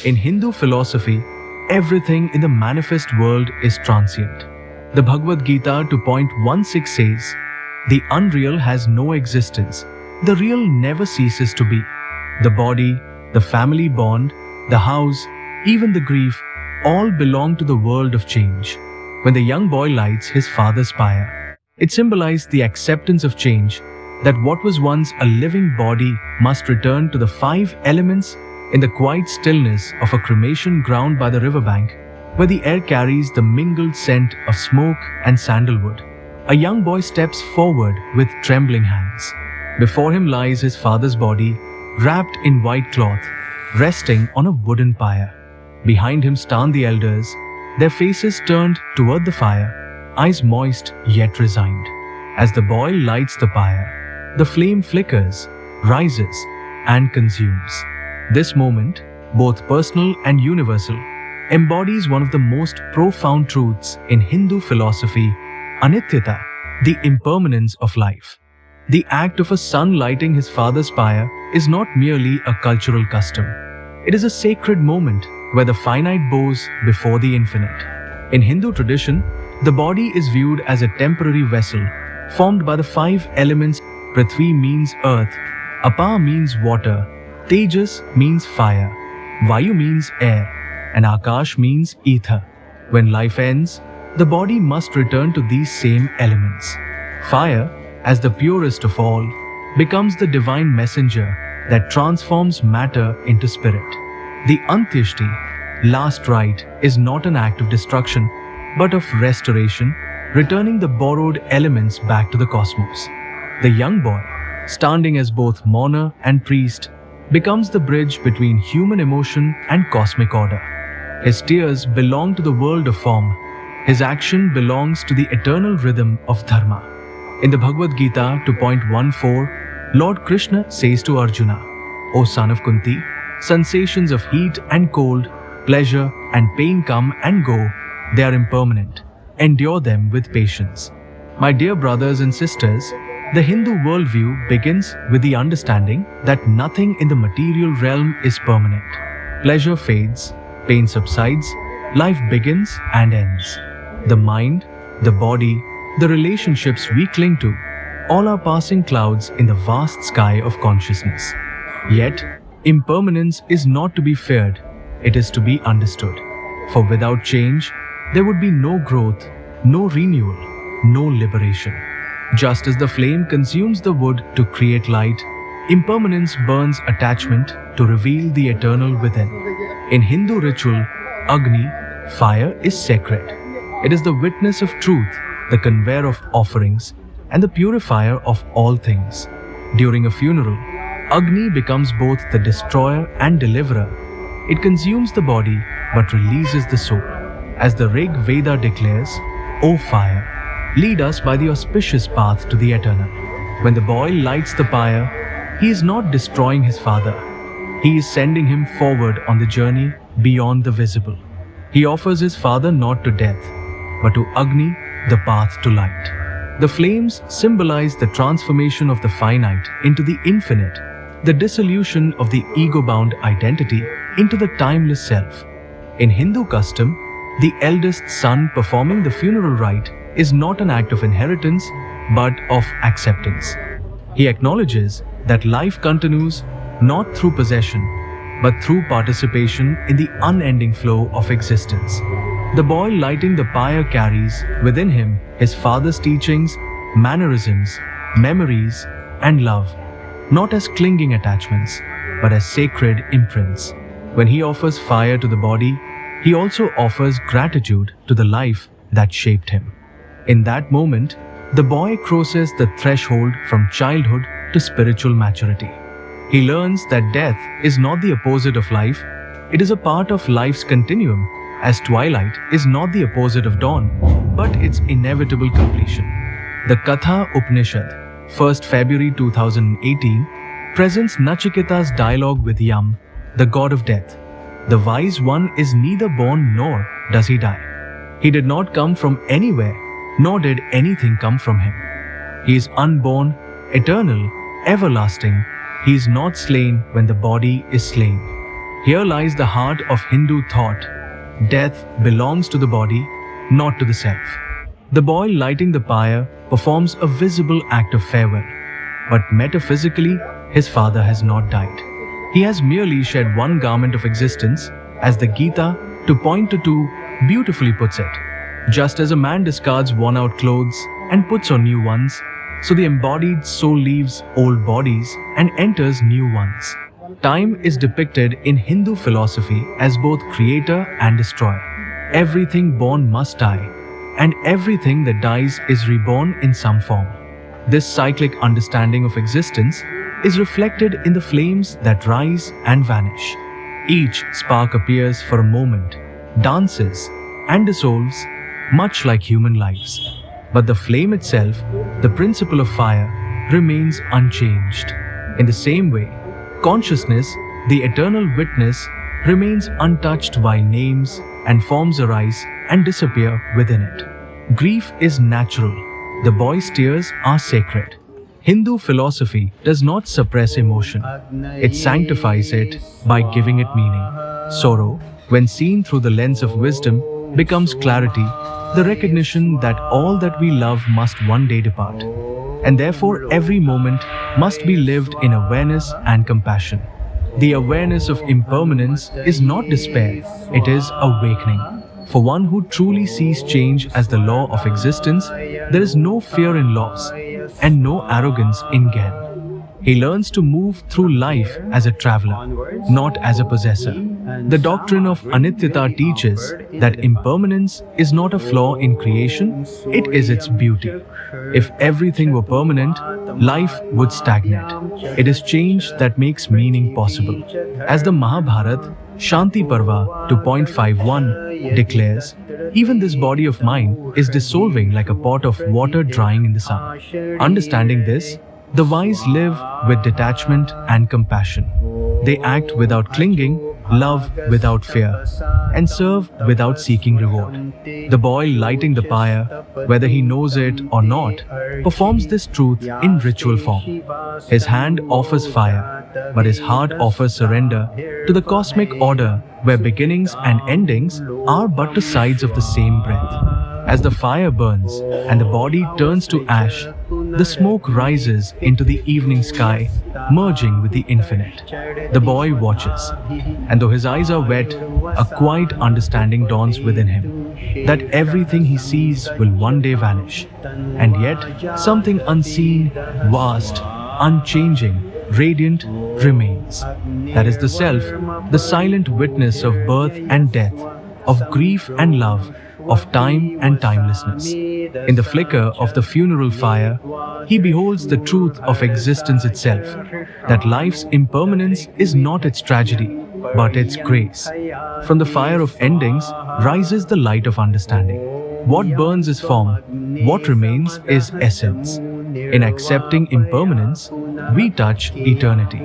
In Hindu philosophy, everything in the manifest world is transient. The Bhagavad Gita 2.16 says, "The unreal has no existence. The real never ceases to be." The body, the family bond, the house, even the grief, all belong to the world of change. When the young boy lights his father's pyre, it symbolized the acceptance of change, that what was once a living body must return to the five elements in the quiet stillness of a cremation ground by the riverbank, where the air carries the mingled scent of smoke and sandalwood. A young boy steps forward with trembling hands. Before him lies his father's body, wrapped in white cloth, resting on a wooden pyre. Behind him stand the elders, their faces turned toward the fire, eyes moist yet resigned. As the boy lights the pyre, the flame flickers, rises, and consumes. This moment, both personal and universal, embodies one of the most profound truths in Hindu philosophy, anityata, the impermanence of life. The act of a son lighting his father's pyre is not merely a cultural custom. It is a sacred moment where the finite bows before the infinite. In Hindu tradition, the body is viewed as a temporary vessel formed by the five elements. Prithvi means earth, Apa means water, Tejas means fire, Vayu means air, and Akash means ether. When life ends, the body must return to these same elements. Fire, as the purest of all, becomes the divine messenger that transforms matter into spirit. The Antyeshti, last rite, is not an act of destruction, but of restoration, returning the borrowed elements back to the cosmos. The young boy, standing as both mourner and priest, becomes the bridge between human emotion and cosmic order. His tears belong to the world of form. His action belongs to the eternal rhythm of dharma. In the Bhagavad Gita 2.14, Lord Krishna says to Arjuna, "O son of Kunti, sensations of heat and cold, pleasure and pain come and go. They are impermanent. Endure them with patience." My dear brothers and sisters, the Hindu worldview begins with the understanding that nothing in the material realm is permanent. Pleasure fades, pain subsides, life begins and ends. The mind, the body, the relationships we cling to, all are passing clouds in the vast sky of consciousness. Yet, impermanence is not to be feared, it is to be understood. For without change, there would be no growth, no renewal, no liberation. Just as the flame consumes the wood to create light, impermanence burns attachment to reveal the eternal within. In Hindu ritual, Agni, fire, is sacred. It is the witness of truth, the conveyor of offerings, and the purifier of all things. During a funeral, Agni becomes both the destroyer and deliverer. It consumes the body but releases the soul. As the Rig Veda declares, "O fire, lead us by the auspicious path to the eternal." When the boy lights the pyre, he is not destroying his father. He is sending him forward on the journey beyond the visible. He offers his father not to death, but to Agni, the path to light. The flames symbolize the transformation of the finite into the infinite, the dissolution of the ego-bound identity into the timeless self. In Hindu custom, the eldest son performing the funeral rite is not an act of inheritance, but of acceptance. He acknowledges that life continues not through possession, but through participation in the unending flow of existence. The boy lighting the pyre carries within him his father's teachings, mannerisms, memories, and love, not as clinging attachments, but as sacred imprints. When he offers fire to the body, he also offers gratitude to the life that shaped him. In that moment, the boy crosses the threshold from childhood to spiritual maturity. He learns that death is not the opposite of life, it is a part of life's continuum, as twilight is not the opposite of dawn, but its inevitable completion. The Katha Upanishad, 1st February 2018, presents Nachiketa's dialogue with Yam, the god of death. The wise one is neither born nor does he die. He did not come from anywhere, nor did anything come from him. He is unborn, eternal, everlasting. He is not slain when the body is slain. Here lies the heart of Hindu thought. Death belongs to the body, not to the self. The boy lighting the pyre performs a visible act of farewell. But metaphysically, his father has not died. He has merely shed one garment of existence, as the Gita, to point to two, beautifully puts it. Just as a man discards worn-out clothes and puts on new ones, so the embodied soul leaves old bodies and enters new ones. Time is depicted in Hindu philosophy as both creator and destroyer. Everything born must die, and everything that dies is reborn in some form. This cyclic understanding of existence is reflected in the flames that rise and vanish. Each spark appears for a moment, dances, and dissolves, much like human lives. But the flame itself, the principle of fire, remains unchanged. In the same way, consciousness, the eternal witness, remains untouched while names and forms arise and disappear within it. Grief is natural. The boy's tears are sacred. Hindu philosophy does not suppress emotion. It sanctifies it by giving it meaning. Sorrow, when seen through the lens of wisdom, becomes clarity, the recognition that all that we love must one day depart. And therefore every moment must be lived in awareness and compassion. The awareness of impermanence is not despair, it is awakening. For one who truly sees change as the law of existence, there is no fear in loss and no arrogance in gain. He learns to move through life as a traveler, not as a possessor. The doctrine of Anityata teaches that impermanence is not a flaw in creation, it is its beauty. If everything were permanent, life would stagnate. It is change that makes meaning possible. As the Mahabharata, Shanti Parva 2.51 declares, even this body of mine is dissolving like a pot of water drying in the sun. Understanding this, the wise live with detachment and compassion. They act without clinging, love without fear, and serve without seeking reward. The boy lighting the pyre, whether he knows it or not, performs this truth in ritual form. His hand offers fire, but his heart offers surrender to the cosmic order where beginnings and endings are but the sides of the same breath. As the fire burns and the body turns to ash, the smoke rises into the evening sky, merging with the infinite. The boy watches, and though his eyes are wet, a quiet understanding dawns within him that everything he sees will one day vanish, and yet something unseen, vast, unchanging, radiant remains. That is the self, the silent witness of birth and death, of grief and love, of time and timelessness. In the flicker of the funeral fire, he beholds the truth of existence itself, that life's impermanence is not its tragedy, but its grace. From the fire of endings rises the light of understanding. What burns is form, what remains is essence. In accepting impermanence, we touch eternity.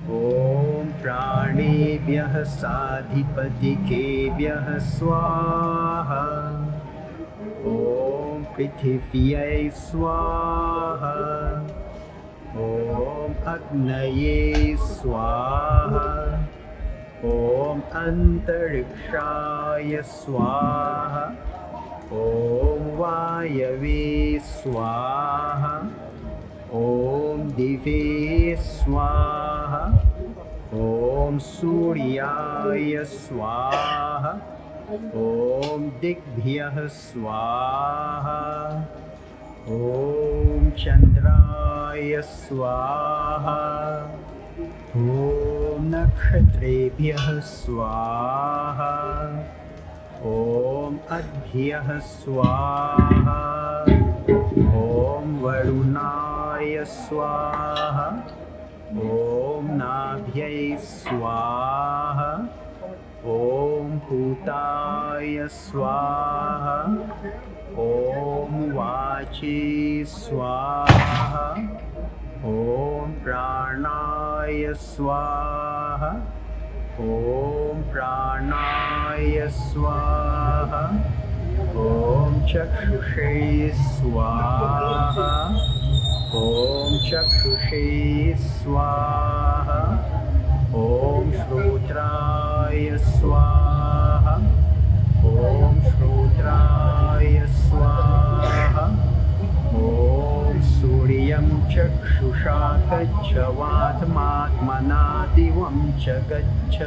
ॐ प्राणेभ्यः साधिपतिकेभ्यः स्वाहा ॐ पृथिव्यै स्वाहा ॐ अग्नये स्वाहा ॐ अन्तरिक्षाय स्वाहा ॐ वायवे स्वाहा ॐ दिवे स्वाहा ॐ सूर्याय स्वाहा ॐ दिग्भ्यः स्वाहा ॐ चन्द्राय स्वाहा ॐ नक्षत्रेभ्यः स्वाहा ॐ अद्भ्यः स्वाहा ॐ वरुणाय स्वाहा ॐ नाभ्यै स्वाहा ॐ भूताय स्वाहा ॐ वाचे स्वाहा ॐ प्राणाय स्वाहा ॐ प्राणाय स्वाहा ॐ चक्षुषे स्वाहा ॐ चक्षुषे स्वाहा ॐ श्रोत्राय स्वाहा ॐ श्रोत्राय स्वाहा ॐ सूर्यं चक्षुषा गच्छ वातमात्मना दिवं च गच्छ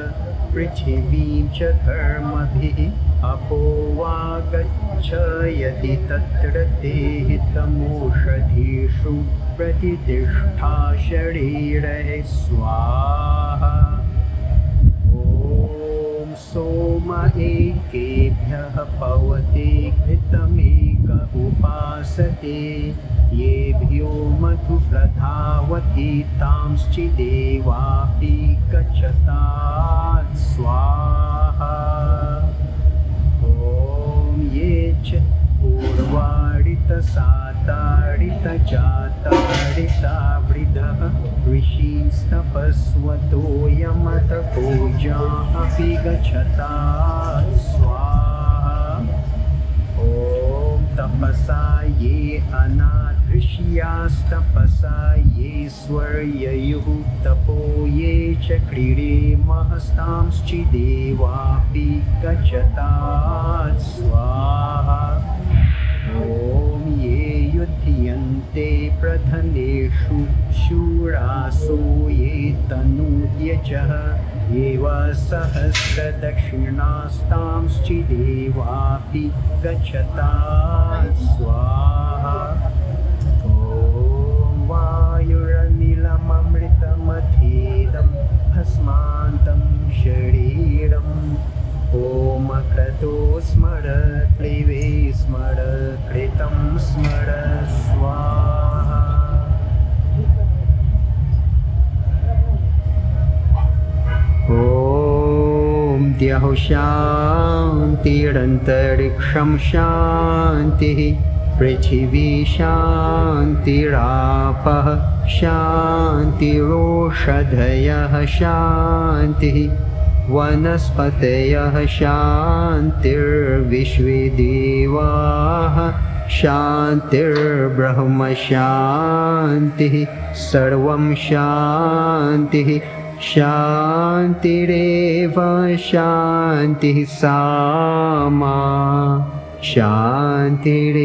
पृथिवीं च कर्मभिः अपो वा गच्छ यदि तत्र ते हितमोषधीषु प्रतितिष्ठा शरीरे स्वाहा ॐ सोम एकेभ्यः पवते घृतमेक उपासते येभ्यो मधुप्रधावति तांश्चिदेवापि गच्छतात् स्वाहा ॐ ये च पूर्वाडितसाताडितजाताडितावृदः ऋषीस्तपस्वतो यमतपोजा अपि गच्छतात् स्वाहा ॐ तपसा ये अनादृश्यास्तपसा ये स्वर्ययुः तपो ये च क्रीडे महस्तांश्चिदेवापि गच्छतात् स्वाहा ॐ ये युध्यन्ते प्रधनेषु शूरासो ये तनूद्यजः एव सहस्रदक्षिणास्तांश्चिदेवापि गच्छतात् स्वाहा ॐ वायुरनिलममृतमथेदं भस्मान्तं शरीरम् ॐ क्रतो स्मर क्लिवे स्मर कृतं स्मर स्वाहा ॐ द्यौः शान्तिरन्तरिक्षं शान्तिः पृथिवी शान्तिरापः शान्तिरोषधयः शान्तिः वनस्पतयः शान्तिर्विश्वे देवाः शान्तिर्ब्रह्म शान्तिः सर्वं शान्तिः शान्तिरेव शान्तिः सामा शान्तिरेधि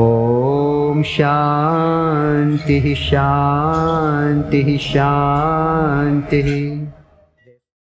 ॐ शान्तिः शान्तिः शान्तिः